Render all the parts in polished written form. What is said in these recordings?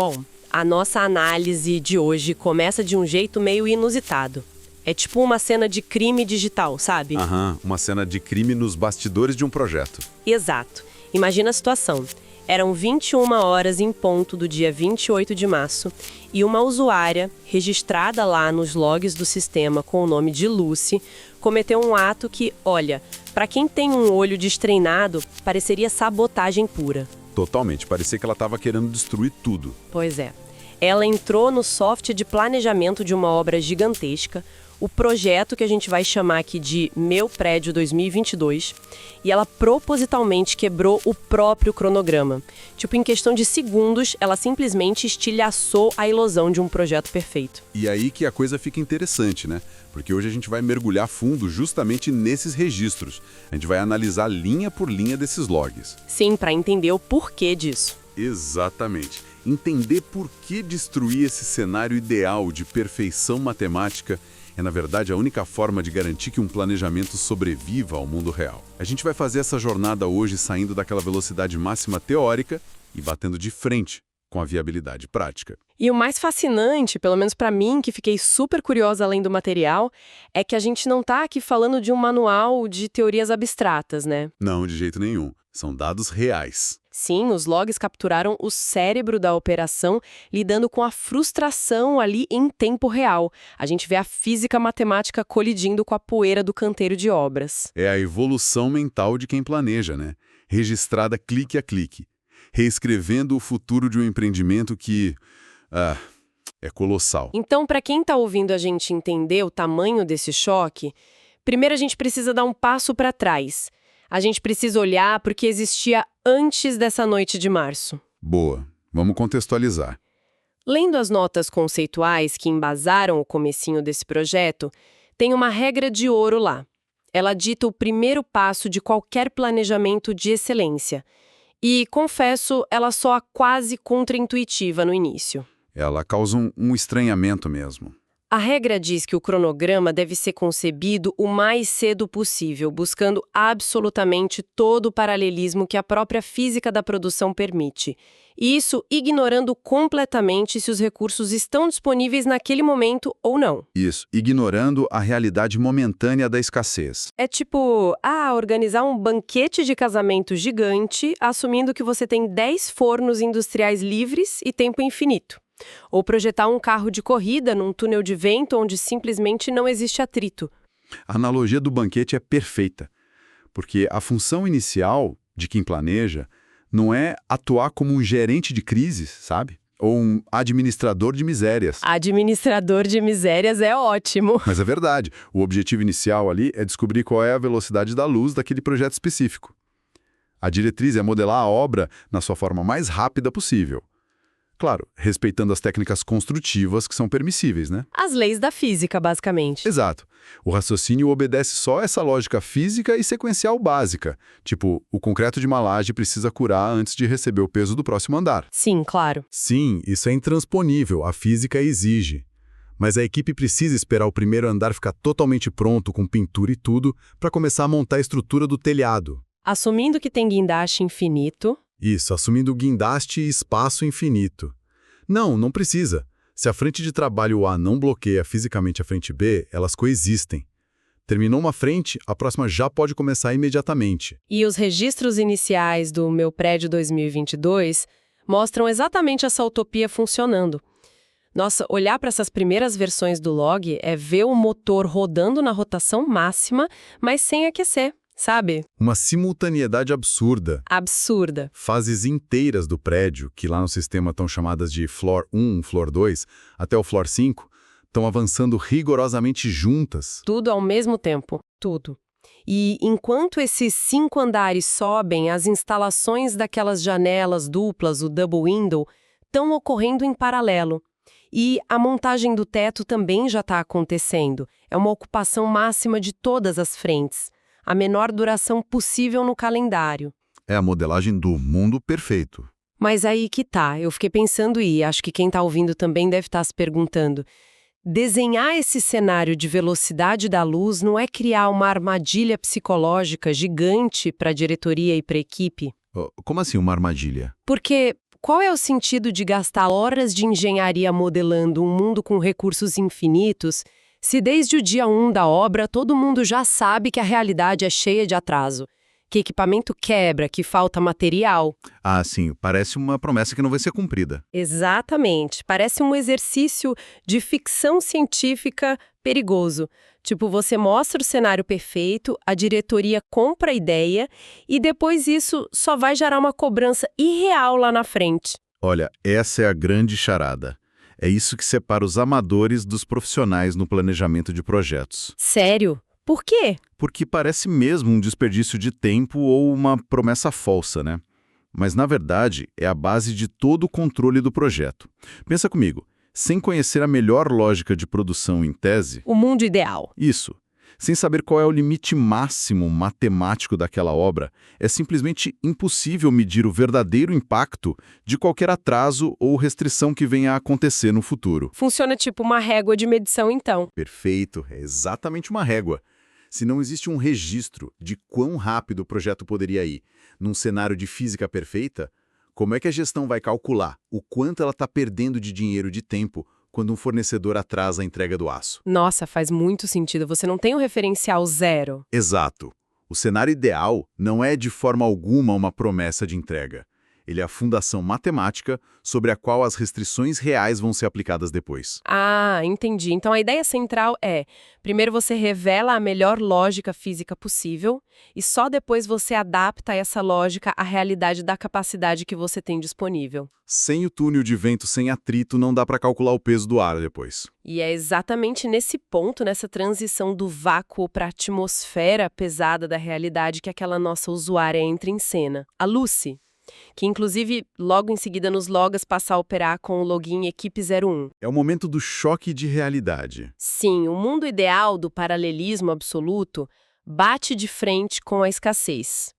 Bom, a nossa análise de hoje começa de um jeito meio inusitado. É tipo uma cena de crime digital, sabe? Aham, uma cena de crime nos bastidores de um projeto. Exato. Imagina a situação. Eram 21 horas em ponto do dia 28 de março e uma usuária, registrada lá nos logs do sistema com o nome de Lucy, cometeu um ato que, olha, para quem tem um olho destreinado, pareceria sabotagem pura. Totalmente, parecia que ela estava querendo destruir tudo. Pois é. Ela entrou no software de planejamento de uma obra gigantesca, o projeto que a gente vai chamar aqui de Meu Prédio 2022, e ela propositalmente quebrou o próprio cronograma. Tipo, em questão de segundos, ela simplesmente estilhaçou a ilusão de um projeto perfeito. E aí que a coisa fica interessante, né? Porque hoje a gente vai mergulhar fundo justamente nesses registros. A gente vai analisar linha por linha desses logs. Sim, para entender o porquê disso. Exatamente. Entender por que destruir esse cenário ideal de perfeição matemática é, na verdade, a única forma de garantir que um planejamento sobreviva ao mundo real. A gente vai fazer essa jornada hoje saindo daquela velocidade máxima teórica e batendo de frente com a viabilidade prática. E o mais fascinante, pelo menos para mim, que fiquei super curiosa além do material, é que a gente não tá aqui falando de um manual de teorias abstratas, né? Não, de jeito nenhum. São dados reais. Sim, os logs capturaram o cérebro da operação lidando com a frustração ali em tempo real. A gente vê a física matemática colidindo com a poeira do canteiro de obras. É a evolução mental de quem planeja, né? Registrada clique a clique. Reescrevendo o futuro de um empreendimento que... é colossal. Então, para quem está ouvindo a gente entender o tamanho desse choque, primeiro a gente precisa dar um passo para trás. A gente precisa olhar para o que existia antes dessa noite de março. Boa. Vamos contextualizar. Lendo as notas conceituais que embasaram o comecinho desse projeto, tem uma regra de ouro lá. Ela dita o primeiro passo de qualquer planejamento de excelência. E, confesso, ela soa quase contraintuitiva no início. Ela causa um estranhamento mesmo. A regra diz que o cronograma deve ser concebido o mais cedo possível, buscando absolutamente todo o paralelismo que a própria física da produção permite. E isso ignorando completamente se os recursos estão disponíveis naquele momento ou não. Isso, ignorando a realidade momentânea da escassez. É tipo, organizar um banquete de casamento gigante, assumindo que você tem 10 fornos industriais livres e tempo infinito. Ou projetar um carro de corrida num túnel de vento onde simplesmente não existe atrito. A analogia do banquete é perfeita, porque a função inicial de quem planeja não é atuar como um gerente de crises, sabe? Ou um administrador de misérias. Administrador de misérias é ótimo. Mas é verdade, o objetivo inicial ali é descobrir qual é a velocidade da luz daquele projeto específico. A diretriz é modelar a obra na sua forma mais rápida possível. Claro, respeitando as técnicas construtivas que são permissíveis, né? As leis da física, basicamente. Exato. O raciocínio obedece só a essa lógica física e sequencial básica. Tipo, o concreto de uma laje precisa curar antes de receber o peso do próximo andar. Sim, claro. Sim, isso é intransponível, a física exige. Mas a equipe precisa esperar o primeiro andar ficar totalmente pronto, com pintura e tudo, para começar a montar a estrutura do telhado. Assumindo que tem guindaste infinito... Isso, assumindo guindaste e espaço infinito. Não precisa. Se a frente de trabalho A não bloqueia fisicamente a frente B, elas coexistem. Terminou uma frente, a próxima já pode começar imediatamente. E os registros iniciais do Meu Prédio 2022 mostram exatamente essa utopia funcionando. Nossa, olhar para essas primeiras versões do log é ver o motor rodando na rotação máxima, mas sem aquecer. Sabe? Uma simultaneidade absurda. Absurda. Fases inteiras do prédio, que lá no sistema estão chamadas de Floor 1, Floor 2, até o Floor 5, estão avançando rigorosamente juntas. Tudo ao mesmo tempo. Tudo. E enquanto esses 5 andares sobem, as instalações daquelas janelas duplas, o double window, estão ocorrendo em paralelo. E a montagem do teto também já está acontecendo. É uma ocupação máxima de todas as frentes. A menor duração possível no calendário. É a modelagem do mundo perfeito. Mas aí que tá, eu fiquei pensando e acho que quem tá ouvindo também deve estar se perguntando. Desenhar esse cenário de velocidade da luz não é criar uma armadilha psicológica gigante para a diretoria e para a equipe? Como assim uma armadilha? Porque qual é o sentido de gastar horas de engenharia modelando um mundo com recursos infinitos, se desde o dia 1 da obra todo mundo já sabe que a realidade é cheia de atraso, que equipamento quebra, que falta material? Ah, sim, parece uma promessa que não vai ser cumprida. Exatamente. Parece um exercício de ficção científica perigoso. Tipo, você mostra o cenário perfeito, a diretoria compra a ideia e depois isso só vai gerar uma cobrança irreal lá na frente. Olha, essa é a grande charada. É isso que separa os amadores dos profissionais no planejamento de projetos. Sério? Por quê? Porque parece mesmo um desperdício de tempo ou uma promessa falsa, né? Mas, na verdade, é a base de todo o controle do projeto. Pensa comigo, sem conhecer a melhor lógica de produção em tese... O mundo ideal. Isso. Sem saber qual é o limite máximo matemático daquela obra, é simplesmente impossível medir o verdadeiro impacto de qualquer atraso ou restrição que venha a acontecer no futuro. Funciona tipo uma régua de medição, então. Perfeito, é exatamente uma régua. Se não existe um registro de quão rápido o projeto poderia ir num cenário de física perfeita, como é que a gestão vai calcular o quanto ela está perdendo de dinheiro e de tempo quando um fornecedor atrasa a entrega do aço? Nossa, faz muito sentido. Você não tem um referencial zero. Exato. O cenário ideal não é de forma alguma uma promessa de entrega. Ele é a fundação matemática sobre a qual as restrições reais vão ser aplicadas depois. Ah, entendi. Então a ideia central é, primeiro você revela a melhor lógica física possível e só depois você adapta essa lógica à realidade da capacidade que você tem disponível. Sem o túnel de vento sem atrito, não dá para calcular o peso do ar depois. E é exatamente nesse ponto, nessa transição do vácuo para a atmosfera pesada da realidade que aquela nossa usuária entra em cena. A Lucy, que inclusive logo em seguida nos logas passa a operar com o login Equipe01. É o momento do choque de realidade. Sim, o mundo ideal do paralelismo absoluto bate de frente com a escassez.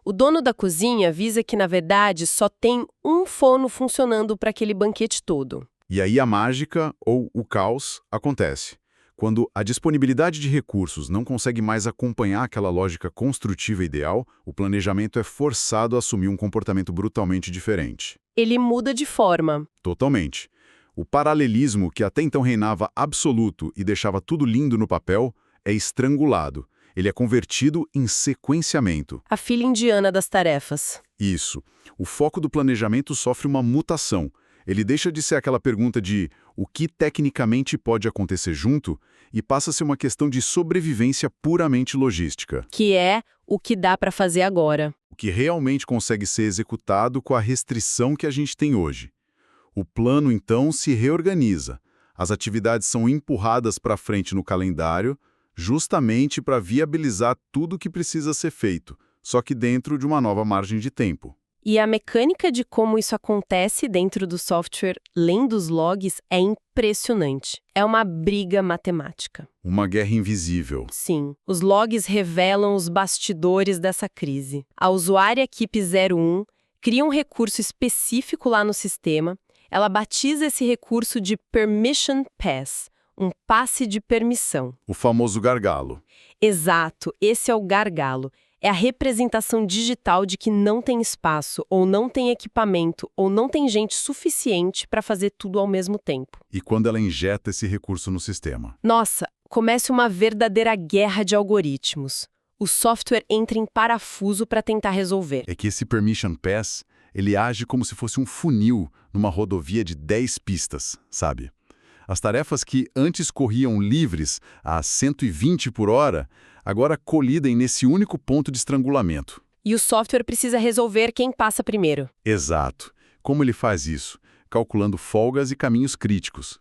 O dono da cozinha avisa que, na verdade, só tem um forno funcionando para aquele banquete todo. E aí a mágica, ou o caos, acontece. Quando a disponibilidade de recursos não consegue mais acompanhar aquela lógica construtiva ideal, o planejamento é forçado a assumir um comportamento brutalmente diferente. Ele muda de forma. Totalmente. O paralelismo, que até então reinava absoluto e deixava tudo lindo no papel, é estrangulado. Ele é convertido em sequenciamento. A fila indiana das tarefas. Isso. O foco do planejamento sofre uma mutação. Ele deixa de ser aquela pergunta de o que tecnicamente pode acontecer junto e passa a ser uma questão de sobrevivência puramente logística. Que é o que dá para fazer agora. O que realmente consegue ser executado com a restrição que a gente tem hoje. O plano, então, se reorganiza. As atividades são empurradas para frente no calendário, justamente para viabilizar tudo o que precisa ser feito, só que dentro de uma nova margem de tempo. E a mecânica de como isso acontece dentro do software, lendo os logs, é impressionante. É uma briga matemática. Uma guerra invisível. Sim, os logs revelam os bastidores dessa crise. A usuária Equipe01 cria um recurso específico lá no sistema. Ela batiza esse recurso de Permission Pass, um passe de permissão. O famoso gargalo. Exato, esse é o gargalo. É a representação digital de que não tem espaço, ou não tem equipamento, ou não tem gente suficiente para fazer tudo ao mesmo tempo. E quando ela injeta esse recurso no sistema? Nossa, começa uma verdadeira guerra de algoritmos. O software entra em parafuso para tentar resolver. É que esse Permission Pass, ele age como se fosse um funil numa rodovia de 10 pistas, sabe? As tarefas que antes corriam livres a 120 por hora, agora colidem nesse único ponto de estrangulamento. E o software precisa resolver quem passa primeiro. Exato. Como ele faz isso? Calculando folgas e caminhos críticos.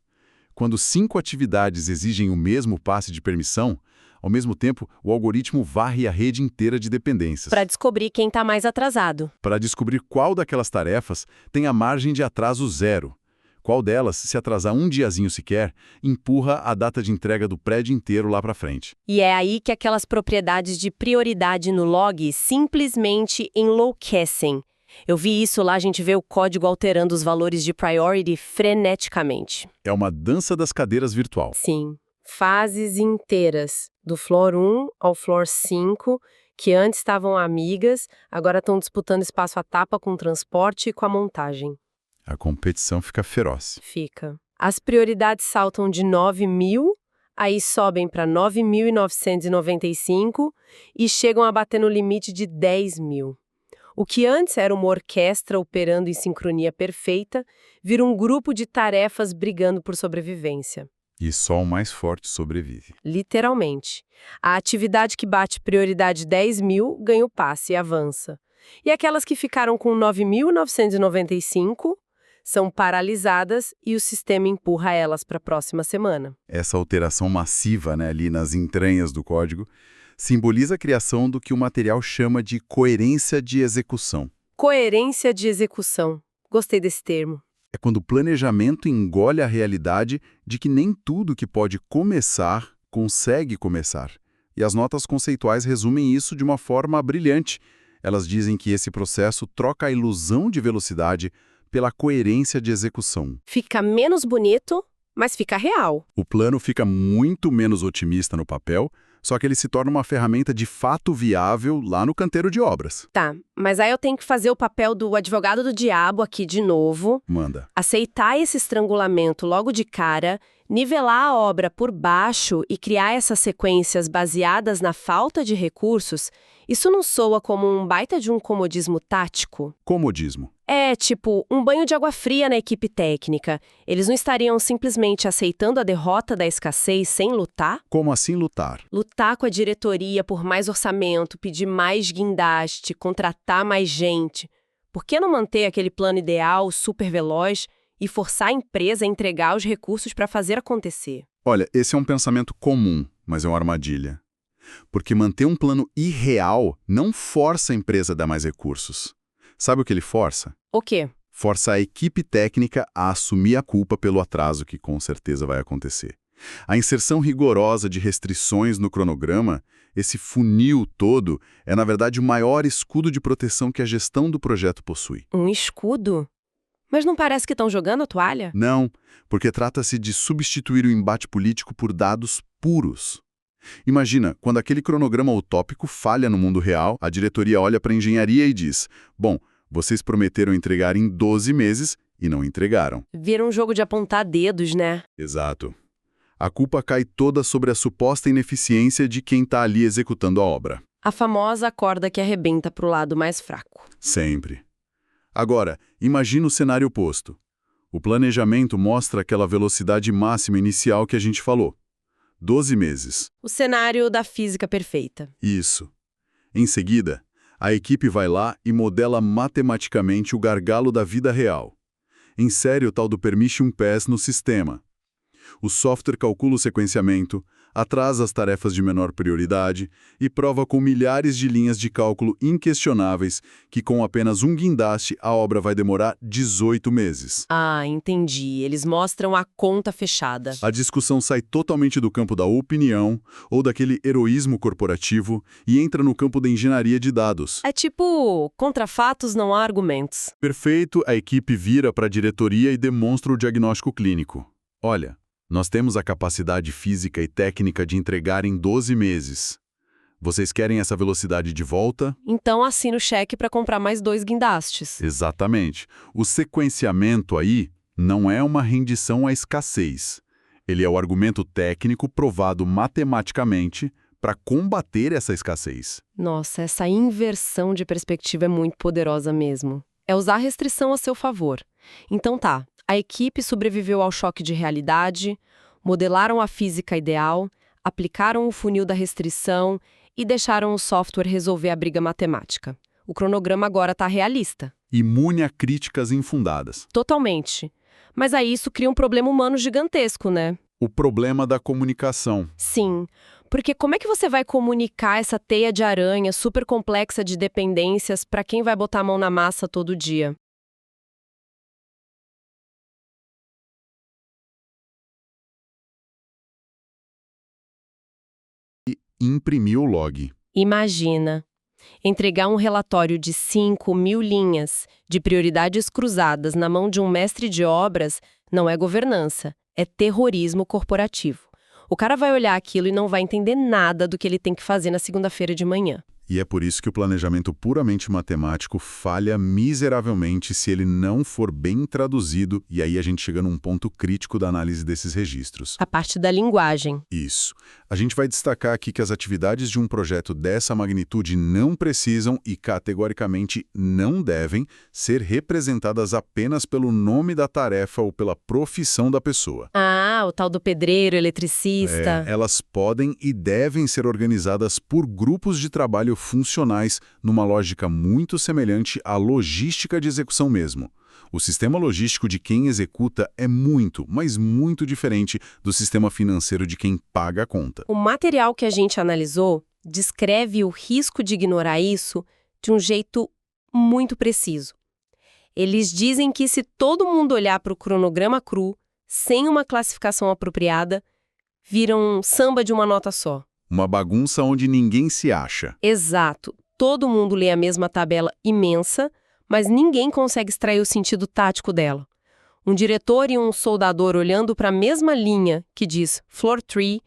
Quando 5 atividades exigem o mesmo passe de permissão, ao mesmo tempo, o algoritmo varre a rede inteira de dependências. Para descobrir quem está mais atrasado. Para descobrir qual daquelas tarefas tem a margem de atraso zero. Qual delas, se atrasar um diazinho sequer, empurra a data de entrega do prédio inteiro lá para frente. E é aí que aquelas propriedades de prioridade no log simplesmente enlouquecem. Eu vi isso lá, a gente vê o código alterando os valores de priority freneticamente. É uma dança das cadeiras virtual. Sim, fases inteiras, do floor 1 ao floor 5, que antes estavam amigas, agora estão disputando espaço à tapa com o transporte e com a montagem. A competição fica feroz. Fica. As prioridades saltam de 9.000, aí sobem para 9.995 e chegam a bater no limite de 10.000. O que antes era uma orquestra operando em sincronia perfeita, vira um grupo de tarefas brigando por sobrevivência. E só o mais forte sobrevive. Literalmente. A atividade que bate prioridade 10.000 ganha o passe e avança. E aquelas que ficaram com 9.995 são paralisadas e o sistema empurra elas para a próxima semana. Essa alteração massiva, né, ali nas entranhas do código simboliza a criação do que o material chama de coerência de execução. Coerência de execução. Gostei desse termo. É quando o planejamento engole a realidade de que nem tudo que pode começar consegue começar. E as notas conceituais resumem isso de uma forma brilhante. Elas dizem que esse processo troca a ilusão de velocidade pela coerência de execução. Fica menos bonito, mas fica real. O plano fica muito menos otimista no papel, só que ele se torna uma ferramenta de fato viável lá no canteiro de obras. Tá, mas aí eu tenho que fazer o papel do advogado do diabo aqui de novo. Manda. Aceitar esse estrangulamento logo de cara, nivelar a obra por baixo e criar essas sequências baseadas na falta de recursos, isso não soa como um baita de um comodismo tático? Comodismo. É, tipo, um banho de água fria na equipe técnica. Eles não estariam simplesmente aceitando a derrota da escassez sem lutar? Como assim lutar? Lutar com a diretoria por mais orçamento, pedir mais guindaste, contratar mais gente. Por que não manter aquele plano ideal, super veloz, e forçar a empresa a entregar os recursos para fazer acontecer? Olha, esse é um pensamento comum, mas é uma armadilha. Porque manter um plano irreal não força a empresa a dar mais recursos. Sabe o que ele força? O quê? Força a equipe técnica a assumir a culpa pelo atraso que com certeza vai acontecer. A inserção rigorosa de restrições no cronograma, esse funil todo, é na verdade o maior escudo de proteção que a gestão do projeto possui. Um escudo? Mas não parece que estão jogando a toalha? Não, porque trata-se de substituir o embate político por dados puros. Imagina, quando aquele cronograma utópico falha no mundo real, a diretoria olha para a engenharia e diz: bom, vocês prometeram entregar em 12 meses e não entregaram. Vira um jogo de apontar dedos, né? Exato. A culpa cai toda sobre a suposta ineficiência de quem está ali executando a obra. A famosa corda que arrebenta para o lado mais fraco. Sempre. Agora, imagina o cenário oposto. O planejamento mostra aquela velocidade máxima inicial que a gente falou. 12 meses. O cenário da física perfeita. Isso. Em seguida, a equipe vai lá e modela matematicamente o gargalo da vida real. Insere o tal do permission pass no sistema. O software calcula o sequenciamento, atrasa as tarefas de menor prioridade e prova com milhares de linhas de cálculo inquestionáveis que com apenas um guindaste a obra vai demorar 18 meses. Ah, entendi. Eles mostram a conta fechada. A discussão sai totalmente do campo da opinião ou daquele heroísmo corporativo e entra no campo da engenharia de dados. É tipo, contra fatos não há argumentos. Perfeito, a equipe vira para a diretoria e demonstra o diagnóstico clínico. Olha, nós temos a capacidade física e técnica de entregar em 12 meses. Vocês querem essa velocidade de volta? Então assina o cheque para comprar mais 2 guindastes. Exatamente. O sequenciamento aí não é uma rendição à escassez. Ele é o argumento técnico provado matematicamente para combater essa escassez. Nossa, essa inversão de perspectiva é muito poderosa mesmo. É usar a restrição a seu favor. Então tá. A equipe sobreviveu ao choque de realidade, modelaram a física ideal, aplicaram o funil da restrição e deixaram o software resolver a briga matemática. O cronograma agora está realista. Imune a críticas infundadas. Totalmente. Mas aí isso cria um problema humano gigantesco, né? O problema da comunicação. Sim, porque como é que você vai comunicar essa teia de aranha super complexa de dependências para quem vai botar a mão na massa todo dia? Imprimir o log. Imagina, entregar um relatório de 5.000 linhas de prioridades cruzadas na mão de um mestre de obras não é governança, é terrorismo corporativo. O cara vai olhar aquilo e não vai entender nada do que ele tem que fazer na segunda-feira de manhã. E é por isso que o planejamento puramente matemático falha miseravelmente se ele não for bem traduzido, e aí a gente chega num ponto crítico da análise desses registros. A parte da linguagem. Isso. A gente vai destacar aqui que as atividades de um projeto dessa magnitude não precisam e, categoricamente, não devem ser representadas apenas pelo nome da tarefa ou pela profissão da pessoa. Ah, o tal do pedreiro, eletricista. Elas podem e devem ser organizadas por grupos de trabalho funcionais numa lógica muito semelhante à logística de execução mesmo. O sistema logístico de quem executa é muito, mas muito diferente do sistema financeiro de quem paga a conta. O material que a gente analisou descreve o risco de ignorar isso de um jeito muito preciso. Eles dizem que se todo mundo olhar para o cronograma cru, sem uma classificação apropriada, vira um samba de uma nota só. Uma bagunça onde ninguém se acha. Exato. Todo mundo lê a mesma tabela imensa, mas ninguém consegue extrair o sentido tático dela. Um diretor e um soldador olhando para a mesma linha que diz floor 3,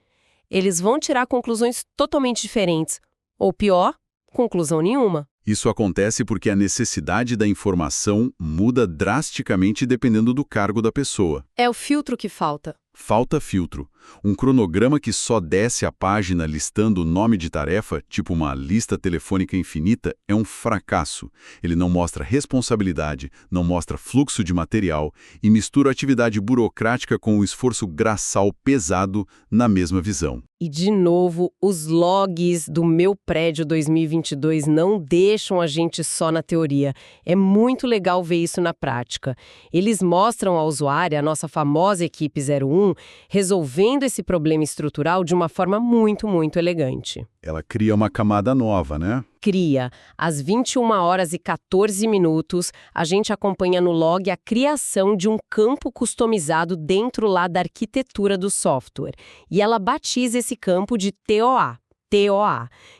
eles vão tirar conclusões totalmente diferentes. Ou pior, conclusão nenhuma. Isso acontece porque a necessidade da informação muda drasticamente dependendo do cargo da pessoa. É o filtro que falta. Falta filtro. Um cronograma que só desce a página listando o nome de tarefa, tipo uma lista telefônica infinita, é um fracasso. Ele não mostra responsabilidade, não mostra fluxo de material e mistura a atividade burocrática com o esforço braçal pesado na mesma visão. E, de novo, os logs do Meu Prédio 2022 não deixam a gente só na teoria. É muito legal ver isso na prática. Eles mostram ao usuário, a nossa famosa equipe 01, resolvendo esse problema estrutural de uma forma muito, muito elegante. Ela cria uma camada nova, né? Cria. Às 21h14, a gente acompanha no log a criação de um campo customizado dentro lá da arquitetura do software. E ela batiza esse campo de TOA,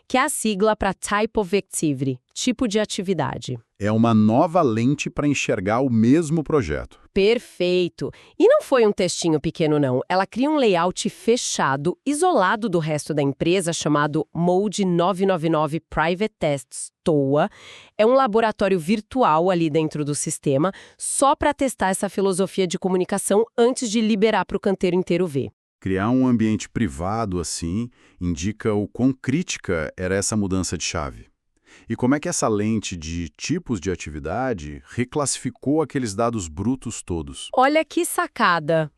que é a sigla para Type of Activity, tipo de atividade. É uma nova lente para enxergar o mesmo projeto. Perfeito! E não foi um textinho pequeno, não. Ela cria um layout fechado, isolado do resto da empresa, chamado Mode 999 Private Tests, TOA. É um laboratório virtual ali dentro do sistema, só para testar essa filosofia de comunicação antes de liberar para o canteiro inteiro ver. Criar um ambiente privado assim indica o quão crítica era essa mudança de chave. E como é que essa lente de tipos de atividade reclassificou aqueles dados brutos todos? Olha que sacada!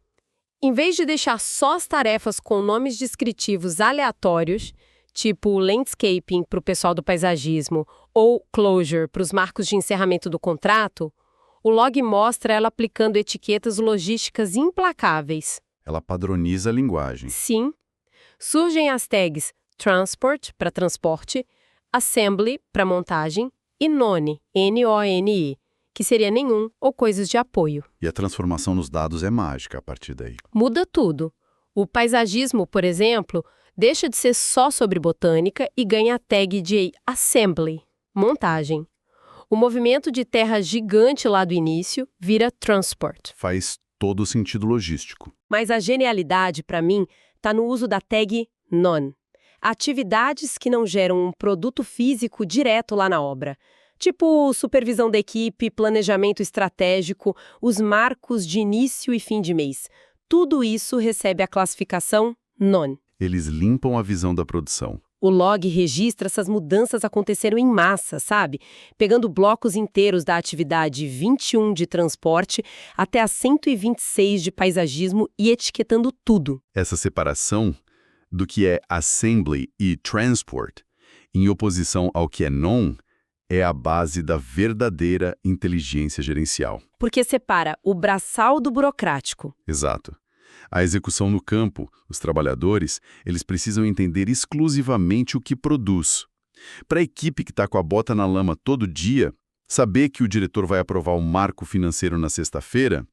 Em vez de deixar só as tarefas com nomes descritivos aleatórios, tipo landscaping para o pessoal do paisagismo ou closure para os marcos de encerramento do contrato, o log mostra ela aplicando etiquetas logísticas implacáveis. Ela padroniza a linguagem. Sim. Surgem as tags transport para transporte, assembly para montagem e none, N-O-N-E, que seria nenhum ou coisas de apoio. E a transformação nos dados é mágica a partir daí. Muda tudo. O paisagismo, por exemplo, deixa de ser só sobre botânica e ganha a tag de assembly, montagem. O movimento de terra gigante lá do início vira transport. Faz todo o sentido logístico. Mas a genialidade, para mim, está no uso da tag none. Atividades que não geram um produto físico direto lá na obra. Tipo supervisão da equipe, planejamento estratégico, os marcos de início e fim de mês. Tudo isso recebe a classificação none. Eles limpam a visão da produção. O log registra essas mudanças aconteceram em massa, sabe? Pegando blocos inteiros da atividade 21 de transporte até a 126 de paisagismo e etiquetando tudo. Essa separação do que é assembly e transport, em oposição ao que é non, é a base da verdadeira inteligência gerencial. Porque separa o braçal do burocrático. Exato. A execução no campo, os trabalhadores, eles precisam entender exclusivamente o que produz. Para a equipe que está com a bota na lama todo dia, saber que o diretor vai aprovar um marco financeiro na sexta-feira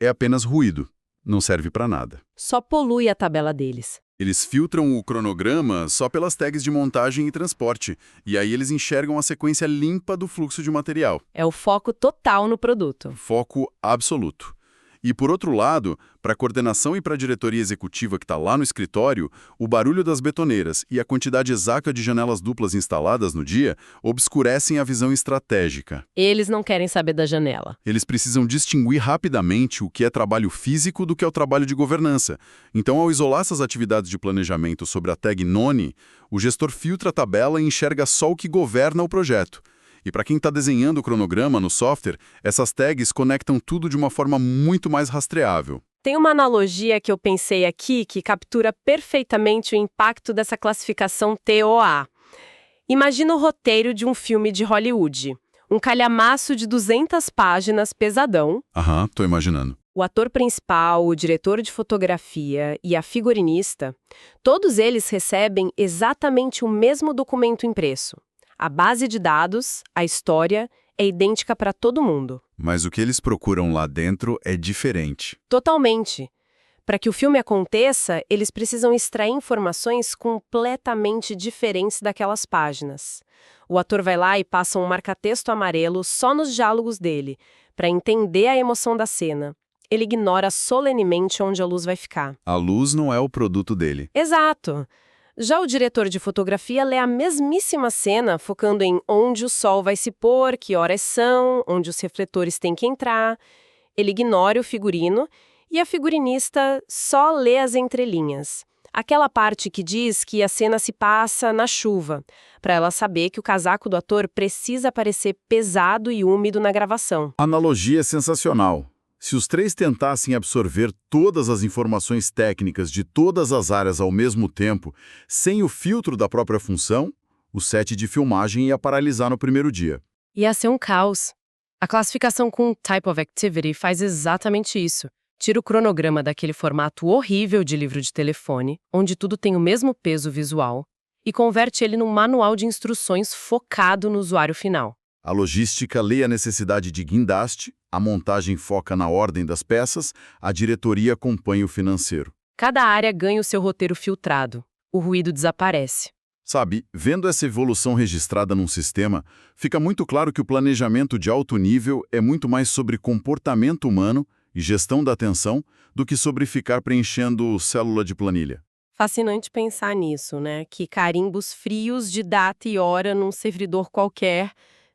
é apenas ruído, não serve para nada. Só polui a tabela deles. Eles filtram o cronograma só pelas tags de montagem e transporte, e aí eles enxergam a sequência limpa do fluxo de material. É o foco total no produto. Foco absoluto. E, por outro lado, para a coordenação e para a diretoria executiva que está lá no escritório, o barulho das betoneiras e a quantidade exata de janelas duplas instaladas no dia obscurecem a visão estratégica. Eles não querem saber da janela. Eles precisam distinguir rapidamente o que é trabalho físico do que é o trabalho de governança. Então, ao isolar essas atividades de planejamento sobre a tag None, o gestor filtra a tabela e enxerga só o que governa o projeto. E para quem está desenhando o cronograma no software, essas tags conectam tudo de uma forma muito mais rastreável. Tem uma analogia que eu pensei aqui que captura perfeitamente o impacto dessa classificação TOA. Imagina o roteiro de um filme de Hollywood. Um calhamaço de 200 páginas, pesadão. Aham, tô imaginando. O ator principal, o diretor de fotografia e a figurinista, todos eles recebem exatamente o mesmo documento impresso. A base de dados, a história, é idêntica para todo mundo. Mas o que eles procuram lá dentro é diferente. Totalmente. Para que o filme aconteça, eles precisam extrair informações completamente diferentes daquelas páginas. O ator vai lá e passa um marca-texto amarelo só nos diálogos dele, para entender a emoção da cena. Ele ignora solenemente onde a luz vai ficar. A luz não é o produto dele. Exato. Já o diretor de fotografia lê a mesmíssima cena, focando em onde o sol vai se pôr, que horas são, onde os refletores têm que entrar. Ele ignora o figurino e a figurinista só lê as entrelinhas. Aquela parte que diz que a cena se passa na chuva, para ela saber que o casaco do ator precisa parecer pesado e úmido na gravação. A analogia é sensacional. Se os três tentassem absorver todas as informações técnicas de todas as áreas ao mesmo tempo, sem o filtro da própria função, o set de filmagem ia paralisar no primeiro dia. Ia ser um caos. A classificação com Type of Activity faz exatamente isso. Tira o cronograma daquele formato horrível de livro de telefone, onde tudo tem o mesmo peso visual, e converte ele num manual de instruções focado no usuário final. A logística lê a necessidade de guindaste, a montagem foca na ordem das peças, a diretoria acompanha o financeiro. Cada área ganha o seu roteiro filtrado. O ruído desaparece. Sabe, vendo essa evolução registrada num sistema, fica muito claro que o planejamento de alto nível é muito mais sobre comportamento humano e gestão da atenção do que sobre ficar preenchendo célula de planilha. Fascinante pensar nisso, né? Que carimbos frios de data e hora num servidor qualquer,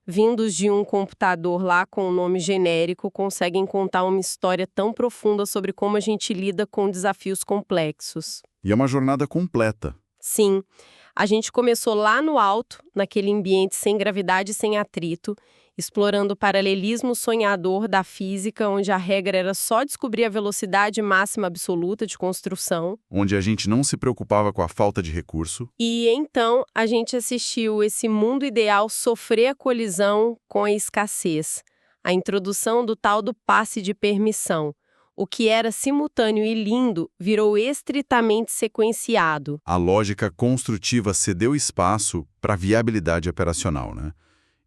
vindos de um computador lá com um nome genérico, conseguem contar uma história tão profunda sobre como a gente lida com desafios complexos. E é uma jornada completa. Sim, a gente começou lá no alto, naquele ambiente sem gravidade e sem atrito, explorando o paralelismo sonhador da física, onde a regra era só descobrir a velocidade máxima absoluta de construção. Onde a gente não se preocupava com a falta de recurso. E então a gente assistiu esse mundo ideal sofrer a colisão com a escassez, a introdução do tal do passe de permissão. O que era simultâneo e lindo virou estritamente sequenciado. A lógica construtiva cedeu espaço para a viabilidade operacional, né?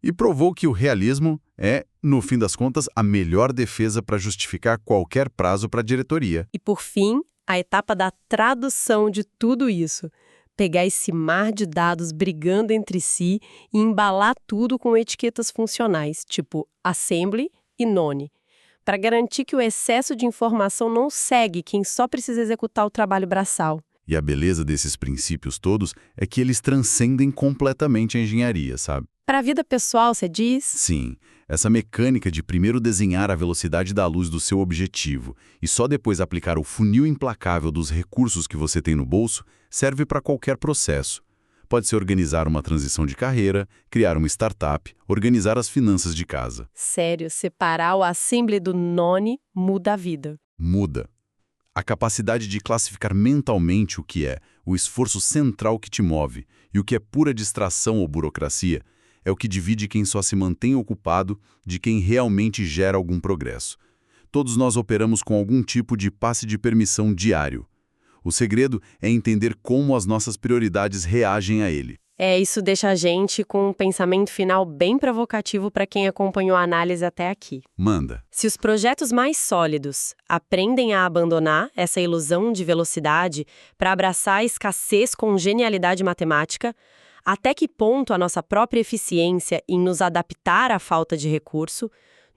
E provou que o realismo é, no fim das contas, a melhor defesa para justificar qualquer prazo para a diretoria. E, por fim, a etapa da tradução de tudo isso. Pegar esse mar de dados brigando entre si e embalar tudo com etiquetas funcionais, tipo assembly e none, para garantir que o excesso de informação não segue quem só precisa executar o trabalho braçal. E a beleza desses princípios todos é que eles transcendem completamente a engenharia, sabe? Para a vida pessoal, você diz? Sim, essa mecânica de primeiro desenhar a velocidade da luz do seu objetivo e só depois aplicar o funil implacável dos recursos que você tem no bolso serve para qualquer processo. Pode ser organizar uma transição de carreira, criar uma startup, organizar as finanças de casa. Sério, separar o assembly do none muda a vida. Muda. A capacidade de classificar mentalmente o que é o esforço central que te move e o que é pura distração ou burocracia é o que divide quem só se mantém ocupado de quem realmente gera algum progresso. Todos nós operamos com algum tipo de passe de permissão diário. O segredo é entender como as nossas prioridades reagem a ele. Isso deixa a gente com um pensamento final bem provocativo para quem acompanhou a análise até aqui. Manda. Se os projetos mais sólidos aprendem a abandonar essa ilusão de velocidade para abraçar a escassez com genialidade matemática, até que ponto a nossa própria eficiência em nos adaptar à falta de recurso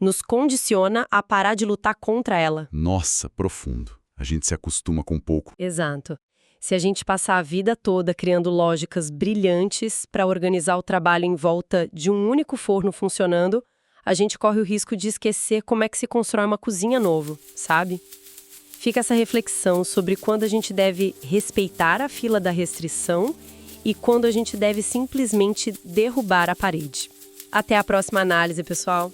nos condiciona a parar de lutar contra ela. Nossa, profundo. A gente se acostuma com pouco. Exato. Se a gente passar a vida toda criando lógicas brilhantes para organizar o trabalho em volta de um único forno funcionando, a gente corre o risco de esquecer como é que se constrói uma cozinha novo, sabe? Fica essa reflexão sobre quando a gente deve respeitar a fila da restrição e quando a gente deve simplesmente derrubar a parede. Até a próxima análise, pessoal!